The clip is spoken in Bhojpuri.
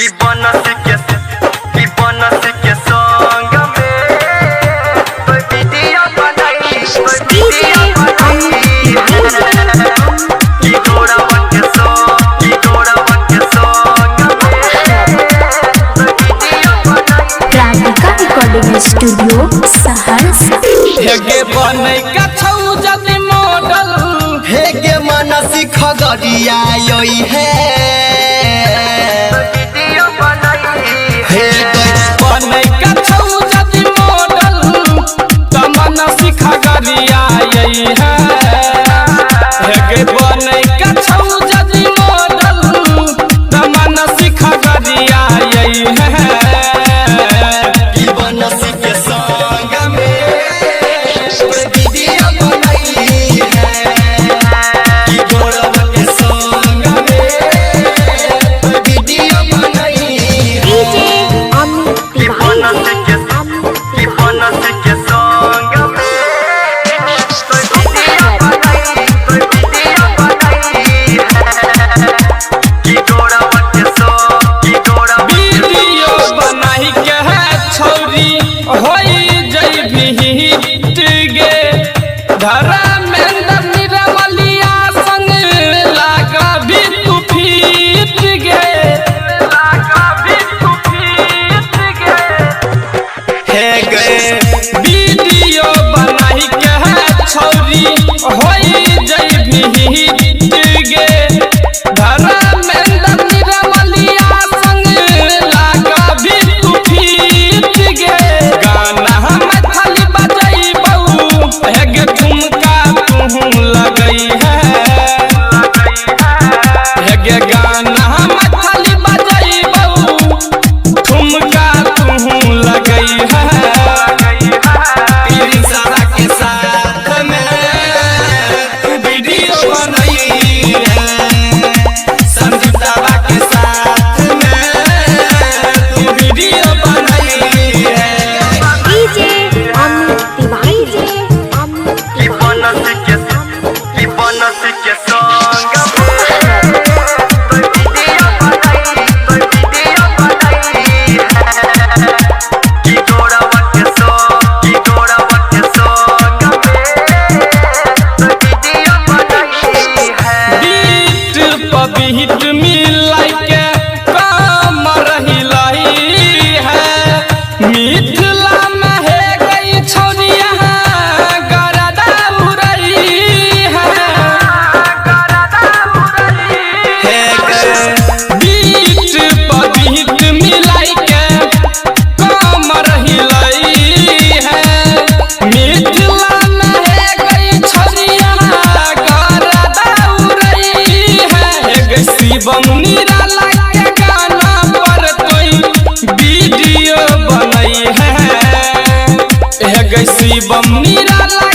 के संग में तो वीडियो बनाई की गोरावन के संग में तो वीडियो बनाई। प्राणिका रिकॉर्डिंग स्टूडियो सहरसा। हेगे बनै का छौ जति मॉडल हेगे मनसी खगड़िया योई है बनै का छौ जति मॉडल तमन्ना सिखा गरिया यही है। हेगे बनै का छौ जति मॉडल तमन्ना सिखा गरिया यही है। कि बनसी के संग में वीडियो बनाई है कि गोरव के संग में वीडियो बनाई डीजे अमित तिवारी के संग में तो वीडियो बनाई की गोरावन के संग वीडियो बनाई के है छौरी होई जई भी गे धर्मेंद्र निरवलिया संग लागा भी तू फीट गे हे गए वीडियो बनाई के है छौरी होई जई भी गे धर्मेंद्र निरवलिया संग लागा भी तू फीट गे गाना हम खाली बजाई बहू हेगे ठुमका तू लगई है। हेगे गाना हम खाली बजाई बहू ठुमका तू लगई है। सारा के साथ में वीडियो बनाई है संगीता के साथ में वीडियो बनाई है। डीजे अमित तिवारी की बनसी के संग में तो वीडियो बनाई की गोरावन के संग में तो वीडियो बनाई है। बीट पर बीट मिलाई के काम रही है। मिथिला में है गई छौरिया गरदा उड़ई है। बीट पर बीट मिलाई के काम रही है। मिथिला में है गई छौरिया गरदा उड़ई है। शिवम निराला के गाना पर कोई वीडियो बनई है। शिवम निराला